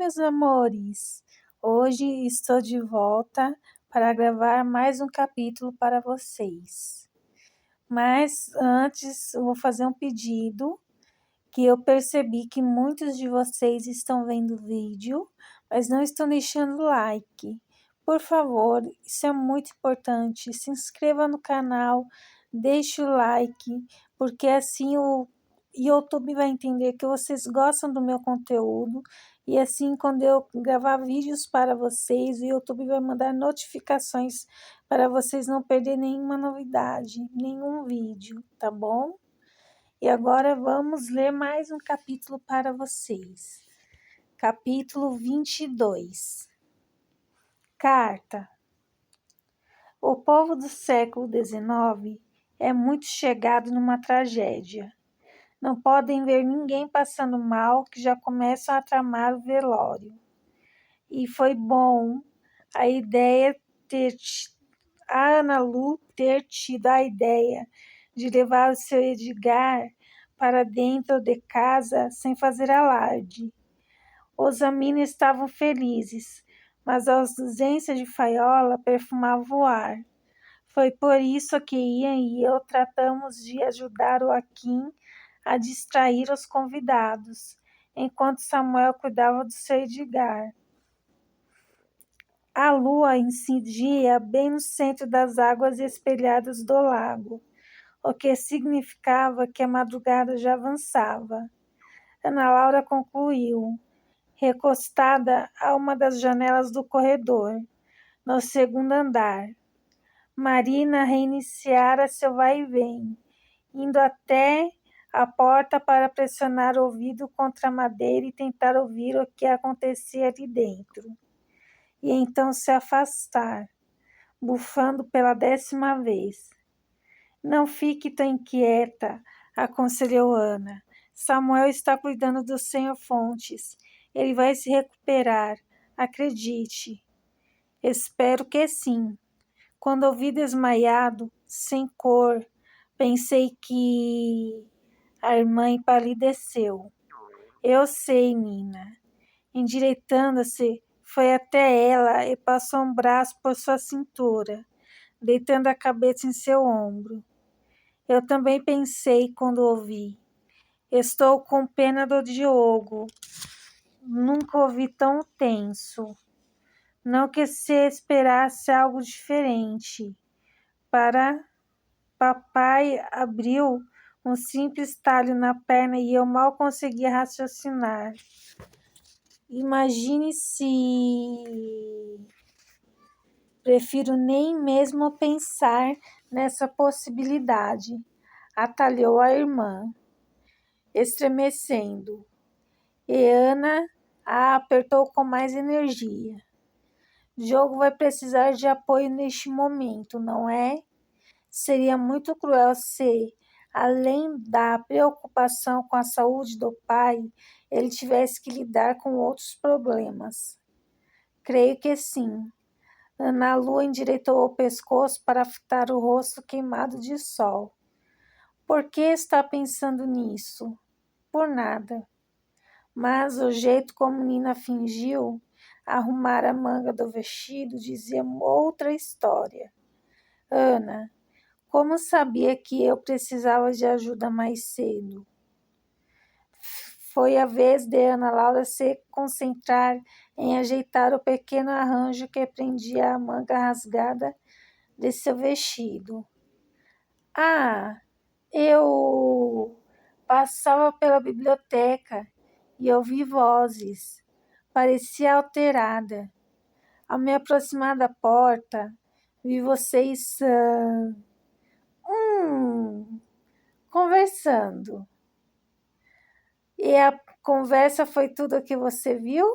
meus amores! Hoje estou de volta para gravar mais um capítulo para vocês. Mas antes eu vou fazer um pedido, que eu percebi que muitos de vocês estão vendo o vídeo, mas não estão deixando like. Por favor, isso é muito importante. Se inscreva no canal, deixe o like, porque assim o YouTube vai entender que vocês gostam do meu conteúdo e assim quando eu gravar vídeos para vocês, o YouTube vai mandar notificações para vocês não perderem nenhuma novidade, nenhum vídeo, tá bom? E agora vamos ler mais um capítulo para vocês. Capítulo 22. Carta. O povo do século XIX é muito chegado numa tragédia. Não podem ver ninguém passando mal que já começam a tramar o velório. E foi bom a Ana Lu ter tido a ideia de levar o seu Edgar para dentro de casa sem fazer alarde. Os Amina estavam felizes, mas a ausência de Faiola perfumava o ar. Foi por isso que Ian e eu tratamos de ajudar o Akin a distrair os convidados, enquanto Samuel cuidava do seu Edgar. A lua incidia bem no centro das águas espelhadas do lago, o que significava que a madrugada já avançava. Ana Laura concluiu, recostada a uma das janelas do corredor, no segundo andar. Marina reiniciara seu vai-vem, indo até a porta para pressionar o ouvido contra a madeira e tentar ouvir o que acontecia ali dentro. E então se afastar, bufando pela 10ª vez. Não fique tão inquieta, aconselhou Ana. Samuel está cuidando do Senhor Fontes. Ele vai se recuperar, acredite. Espero que sim. Quando ouvi desmaiado, sem cor, pensei que a irmã empalideceu. Eu sei, Nina. Endireitando-se, foi até ela e passou um braço por sua cintura, deitando a cabeça em seu ombro. Eu também pensei quando ouvi. Estou com pena do Diogo. Nunca ouvi tão tenso. Não que se esperasse algo diferente. Para papai abriu um simples talho na perna e eu mal conseguia raciocinar. Imagine se... Prefiro nem mesmo pensar nessa possibilidade, atalhou a irmã, estremecendo. E Ana a apertou com mais energia. Diogo vai precisar de apoio neste momento, não é? Seria muito cruel se, além da preocupação com a saúde do pai, ele tivesse que lidar com outros problemas. Creio que sim. Ana Lu endireitou o pescoço para fitar o rosto queimado de sol. Por que está pensando nisso? Por nada. Mas o jeito como Nina fingiu arrumar a manga do vestido dizia outra história. Ana, como sabia que eu precisava de ajuda mais cedo? Foi a vez de Ana Laura se concentrar em ajeitar o pequeno arranjo que prendia a manga rasgada de seu vestido. Ah, eu passava pela biblioteca e ouvi vozes. Parecia alterada. Ao me aproximar da porta, vi vocês conversando. E a conversa foi tudo o que você viu?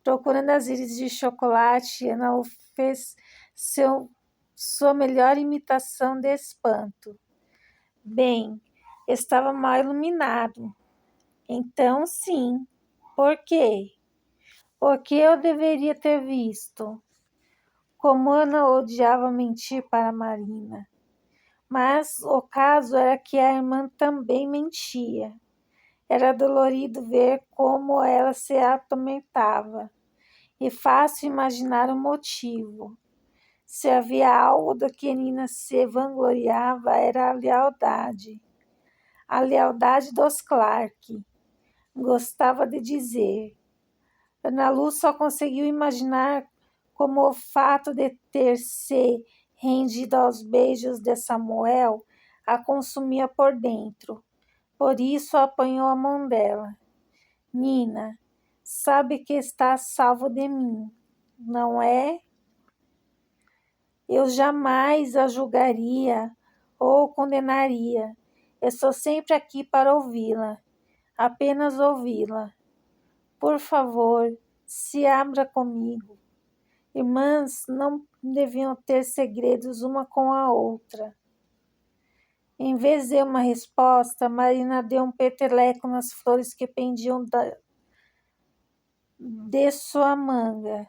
Procurando as íris de chocolate, Ana fez sua melhor imitação de espanto. Bem, estava mal iluminado. Então, sim. Por quê? Porque eu deveria ter visto. Como Ana odiava mentir para Marina. Mas o caso era que a irmã também mentia. Era dolorido ver como ela se atormentava, e fácil imaginar o motivo. Se havia algo do que Nina se vangloriava, era a lealdade dos Clark. Gostava de dizer. Ana Lu só conseguiu imaginar como o fato de ter se rendido aos beijos de Samuel a consumia por dentro. Por isso apanhou a mão dela. Nina, sabe que está salvo de mim, não é? Eu jamais a julgaria ou condenaria. Estou sempre aqui para ouvi-la, apenas ouvi-la. Por favor, se abra comigo. Irmãs não deviam ter segredos uma com a outra. Em vez de uma resposta, Marina deu um peteleco nas flores que pendiam de sua manga.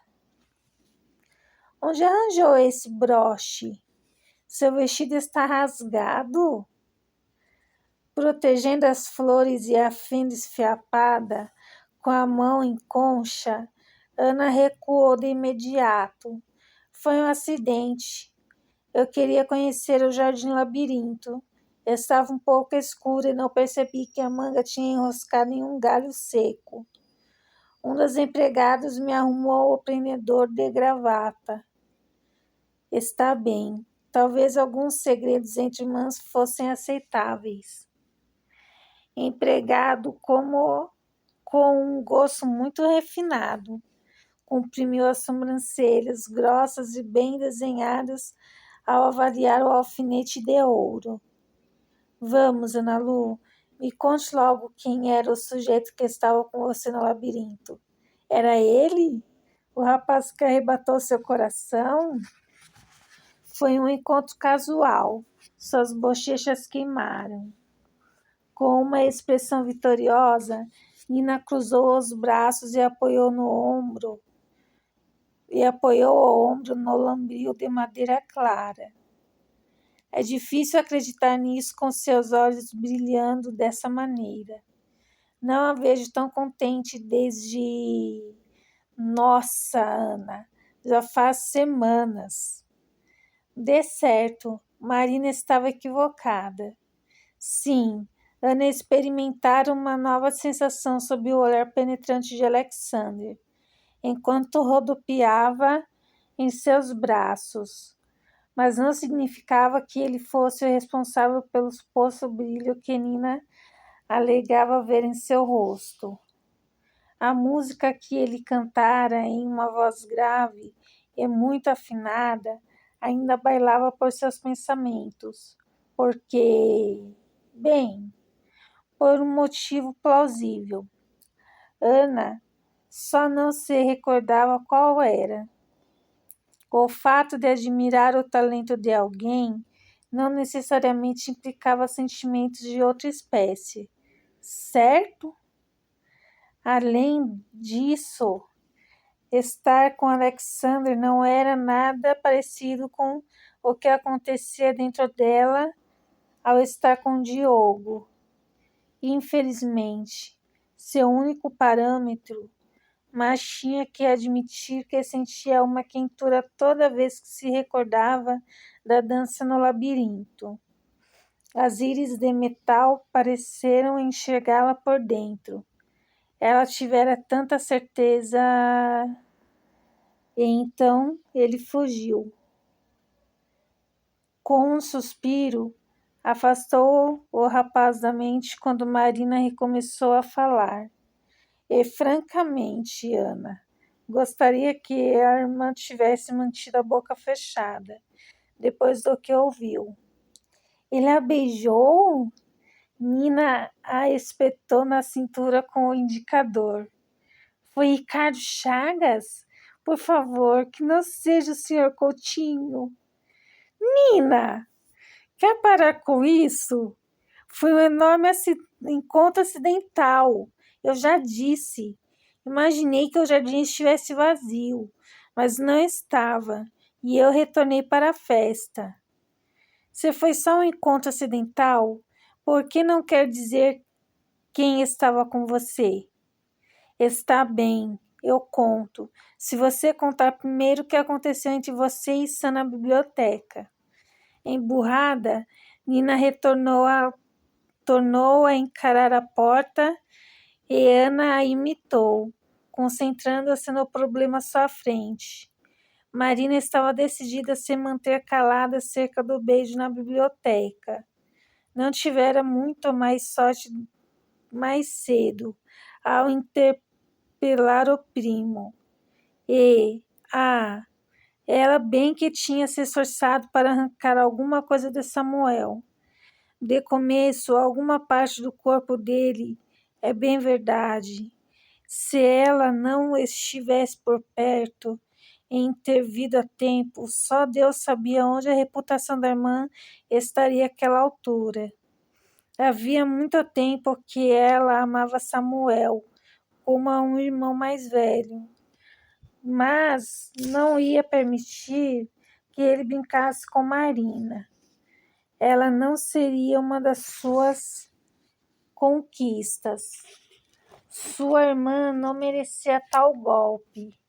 Onde arranjou esse broche? Seu vestido está rasgado? Protegendo as flores e a fenda esfiapada, com a mão em concha, Ana recuou de imediato. Foi um acidente. Eu queria conhecer o Jardim Labirinto. Estava um pouco escuro e não percebi que a manga tinha enroscado em um galho seco. Um dos empregados me arrumou o prendedor de gravata. Está bem. Talvez alguns segredos entre irmãs fossem aceitáveis. Empregado com um gosto muito refinado. Comprimiu as sobrancelhas grossas e bem desenhadas ao avaliar o alfinete de ouro. Vamos, Ana Lu, me conte logo quem era o sujeito que estava com você no labirinto. Era ele? O rapaz que arrebatou seu coração? Foi um encontro casual. Suas bochechas queimaram. Com uma expressão vitoriosa, Nina cruzou os braços e apoiou o ombro no lambril de madeira clara. É difícil acreditar nisso com seus olhos brilhando dessa maneira. Não a vejo tão contente desde... Nossa, Ana, já faz semanas. De certo, Marina estava equivocada. Sim, Ana experimentara uma nova sensação sob o olhar penetrante de Alexander, enquanto rodopiava em seus braços, mas não significava que ele fosse o responsável pelo suposto brilho que Nina alegava ver em seu rosto. A música que ele cantara em uma voz grave e muito afinada ainda bailava por seus pensamentos, porque, bem, por um motivo plausível. Ana só não se recordava qual era. O fato de admirar o talento de alguém não necessariamente implicava sentimentos de outra espécie, certo? Além disso, estar com Alexander não era nada parecido com o que acontecia dentro dela ao estar com Diogo. Infelizmente, seu único parâmetro, mas tinha que admitir que sentia uma quentura toda vez que se recordava da dança no labirinto. As íris de metal pareceram enxergá-la por dentro. Ela tivera tanta certeza. E então ele fugiu. Com um suspiro, afastou o rapaz da mente quando Marina recomeçou a falar. E francamente, Ana, gostaria que a irmã tivesse mantido a boca fechada, depois do que ouviu. Ele a beijou? Nina a espetou na cintura com o indicador. Foi Ricardo Chagas? Por favor, que não seja o Sr. Coutinho. Nina, quer parar com isso? Foi um enorme encontro acidental. Eu já disse. Imaginei que o jardim estivesse vazio, mas não estava, e eu retornei para a festa. Se foi só um encontro acidental, por que não quer dizer Quem estava com você? Está bem, eu conto. Se você contar primeiro o que aconteceu entre você e Sam na biblioteca. Emburrada, Nina tornou a encarar a porta e Ana a imitou, concentrando-se no problema à sua frente. Marina estava decidida a se manter calada acerca do beijo na biblioteca. Não tivera muito mais sorte mais cedo, ao interpelar o primo. Ela bem que tinha se esforçado para arrancar alguma coisa de Samuel. De começo, alguma parte do corpo dele, é bem verdade. Se ela não estivesse por perto, em ter vindo a tempo, só Deus sabia onde a reputação da irmã estaria àquela altura. Havia muito tempo que ela amava Samuel como a um irmão mais velho, mas não ia permitir que ele brincasse com Marina. Ela não seria uma das suas conquistas. Sua irmã não merecia tal golpe,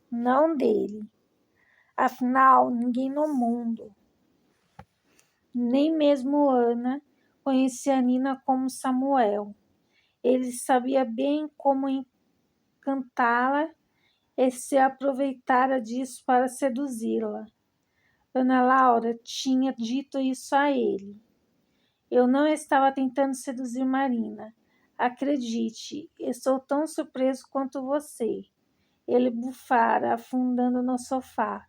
não dele. Afinal, ninguém no mundo, nem mesmo Ana, conhecia Nina como Samuel. Ele sabia bem como encantá-la e se aproveitara disso para seduzi-la. Ana Laura tinha dito isso a ele. Eu não estava tentando seduzir Marina. Acredite, estou tão surpreso quanto você. Ele bufara, afundando no sofá.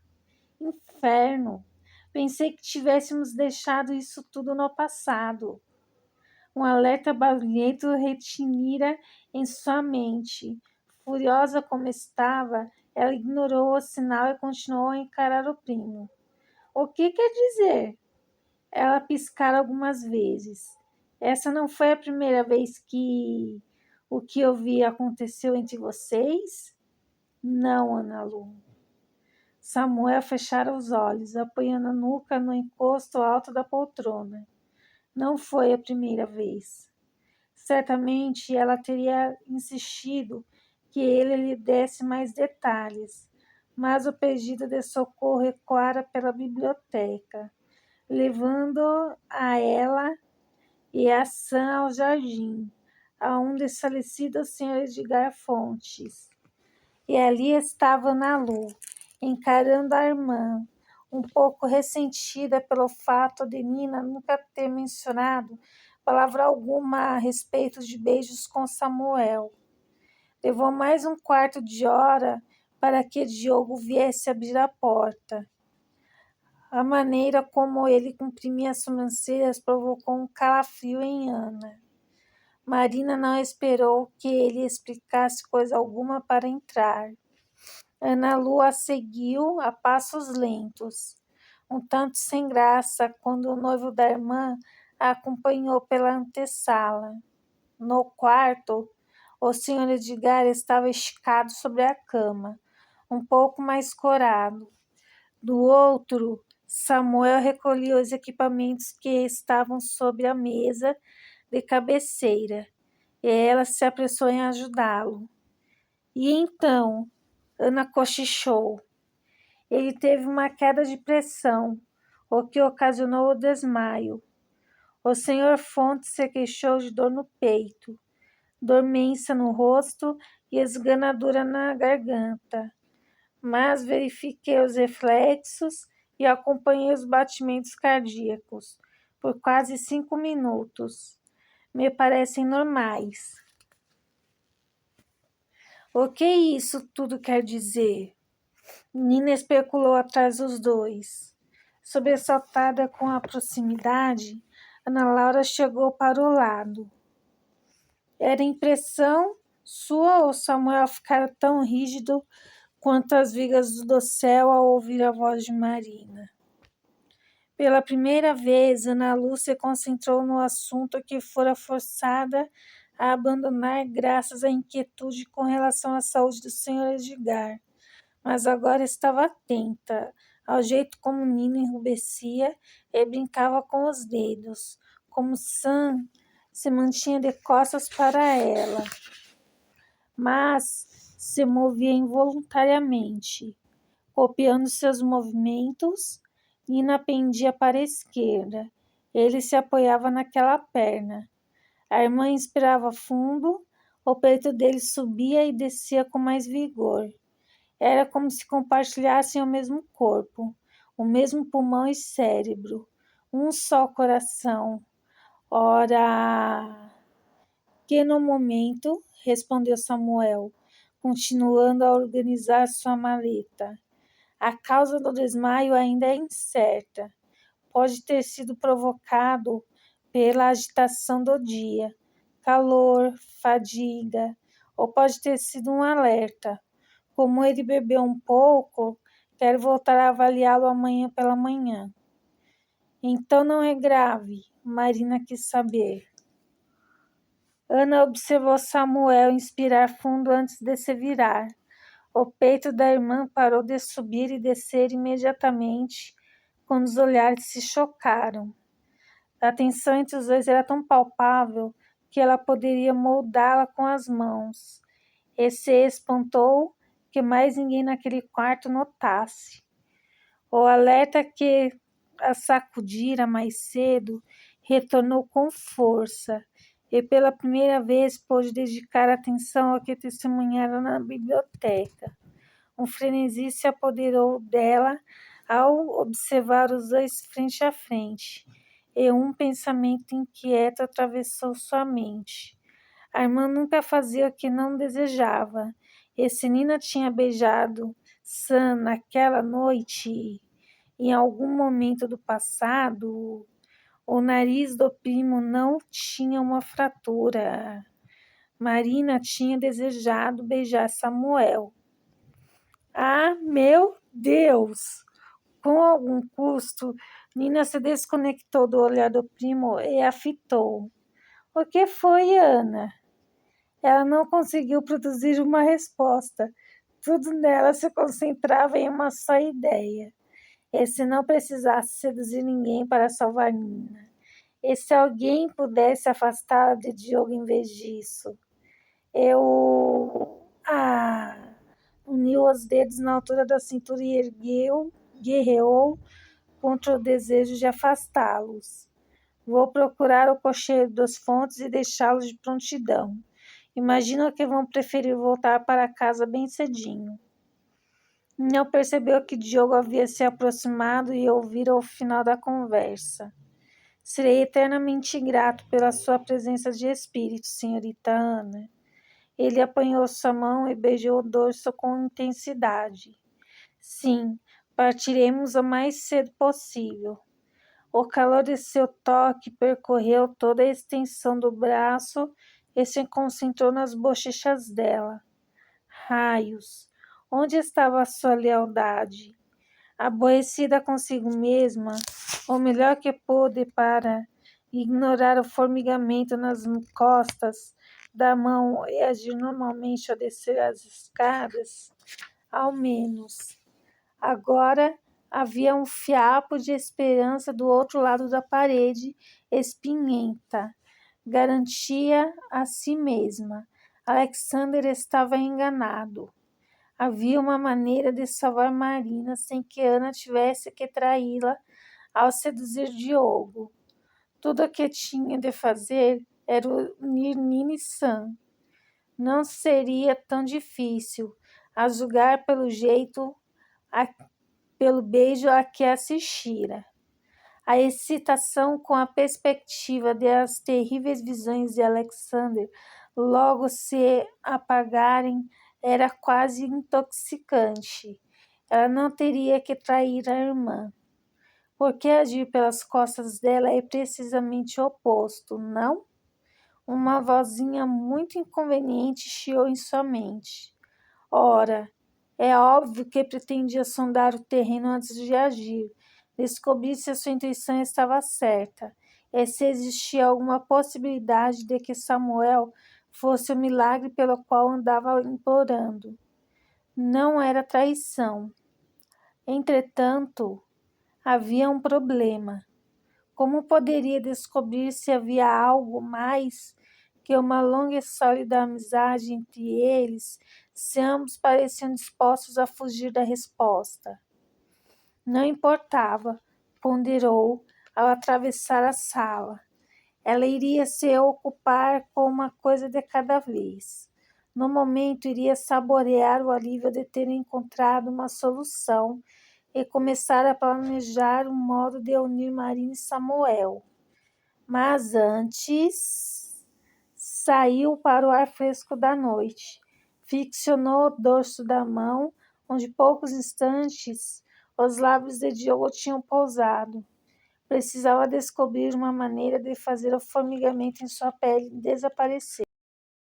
Inferno! Pensei que tivéssemos deixado isso tudo no passado. Um alerta barulhento retinira em sua mente. Furiosa como estava, ela ignorou o sinal e continuou a encarar o primo. O que quer dizer? Ela piscara algumas vezes. Essa não foi a primeira vez que o que eu vi aconteceu entre vocês? Não, Ana Lu. Samuel fechara os olhos, apoiando a nuca no encosto alto da poltrona. Não foi a primeira vez. Certamente ela teria insistido que ele lhe desse mais detalhes, mas o pedido de socorro ecoara pela biblioteca, levando a ela e a Sam ao jardim, a um desfalecido Sr. Edgar Fontes. E ali estava Ana Lu, encarando a irmã, um pouco ressentida pelo fato de Nina nunca ter mencionado palavra alguma a respeito de beijos com Samuel. Levou mais um quarto de hora para que Diogo viesse abrir a porta. A maneira como ele comprimia as sobrancelhas provocou um calafrio em Ana. Marina não esperou que ele explicasse coisa alguma para entrar. Ana Lu a seguiu a passos lentos, um tanto sem graça, quando o noivo da irmã a acompanhou pela antessala. No quarto, o Sr. Edgar estava esticado sobre a cama, um pouco mais corado. Do outro, Samuel recolhia os equipamentos que estavam sobre a mesa de cabeceira, e ela se apressou em ajudá-lo. E então, Ana cochichou. Ele teve uma queda de pressão, o que ocasionou o desmaio. O Sr. Fontes se queixou de dor no peito, dormência no rosto e esganadura na garganta. Mas verifiquei os reflexos e acompanhei os batimentos cardíacos por quase 5 minutos. Me parecem normais. O que isso tudo quer dizer? Nina especulou atrás dos dois. Sobressaltada com a proximidade, Ana Laura chegou para o lado. Era impressão sua ou Samuel ficara tão rígido quanto as vigas do céu ao ouvir a voz de Marina? Pela primeira vez, Ana Lu se concentrou no assunto que fora forçada a abandonar graças à inquietude com relação à saúde do Sr. Edgar. Mas agora estava atenta ao jeito como Nina enrubescia e brincava com os dedos, como Sam se mantinha de costas para ela, mas se movia involuntariamente, copiando seus movimentos. Nina pendia para a esquerda. Ele se apoiava naquela perna. A irmã inspirava fundo, o peito dele subia e descia com mais vigor. Era como se compartilhassem o mesmo corpo, o mesmo pulmão e cérebro, um só coração. Ora, que no momento, respondeu Samuel, continuando a organizar sua maleta. A causa do desmaio ainda é incerta. Pode ter sido provocado pela agitação do dia, calor, fadiga, ou pode ter sido um alerta. Como ele bebeu um pouco, quero voltar a avaliá-lo amanhã pela manhã. Então não é grave, Marina quis saber. Ana observou Samuel inspirar fundo antes de se virar. O peito da irmã parou de subir e descer imediatamente quando os olhares se chocaram. A tensão entre os dois era tão palpável que ela poderia moldá-la com as mãos. E se espantou que mais ninguém naquele quarto notasse. O alerta que a sacudira mais cedo retornou com força, e pela primeira vez pôde dedicar atenção ao que testemunhara na biblioteca. Um frenesi se apoderou dela ao observar os dois frente a frente, e um pensamento inquieto atravessou sua mente. A irmã nunca fazia o que não desejava, e se Nina tinha beijado Sam naquela noite, em algum momento do passado, o nariz do primo não tinha uma fratura. Marina tinha desejado beijar Samuel. Ah, meu Deus! Com algum custo, Nina se desconectou do olhar do primo e a fitou. O que foi, Ana? Ela não conseguiu produzir uma resposta. Tudo nela se concentrava em uma só ideia. E se não precisasse seduzir ninguém para salvar Nina? E se alguém pudesse afastá-la de Diogo em vez disso? Uniu os dedos na altura da cintura e guerreou contra o desejo de afastá-los. Vou procurar o cocheiro dos fontes e deixá-los de prontidão. Imagino que vão preferir voltar para casa bem cedinho. Não percebeu que Diogo havia se aproximado e ouvira o final da conversa. Serei eternamente grato pela sua presença de espírito, senhorita Ana. Ele apanhou sua mão e beijou o dorso com intensidade. Sim, partiremos o mais cedo possível. O calor de seu toque percorreu toda a extensão do braço e se concentrou nas bochechas dela. Raios! Onde estava a sua lealdade? Aborrecida consigo mesma, o melhor que pôde para ignorar o formigamento nas costas da mão e agir normalmente ao descer as escadas, ao menos. Agora havia um fiapo de esperança do outro lado da parede espinhenta. Garantia a si mesma. Alexander estava enganado. Havia uma maneira de salvar Marina sem que Ana tivesse que traí-la ao seduzir Diogo. Tudo o que tinha de fazer era unir Nina e Sam. Não seria tão difícil, a julgar pelo beijo a que assistira. A excitação com a perspectiva das terríveis visões de Alexander logo se apagarem era quase intoxicante. Ela não teria que trair a irmã. Porque agir pelas costas dela é precisamente o oposto, não? Uma vozinha muito inconveniente chiou em sua mente. Ora, é óbvio que pretendia sondar o terreno antes de agir, descobrir se a sua intuição estava certa, e se existia alguma possibilidade de que Samuel fosse o milagre pelo qual andava implorando. Não era traição. Entretanto, havia um problema. Como poderia descobrir se havia algo mais que uma longa e sólida amizade entre eles, se ambos pareciam dispostos a fugir da resposta? Não importava, ponderou ao atravessar a sala. Ela iria se ocupar com uma coisa de cada vez. No momento, iria saborear o alívio de ter encontrado uma solução e começar a planejar um modo de unir Marina e Samuel. Mas antes, saiu para o ar fresco da noite. Ficcionou o dorso da mão, onde poucos instantes os lábios de Diogo tinham pousado. Precisava descobrir uma maneira de fazer o formigamento em sua pele desaparecer.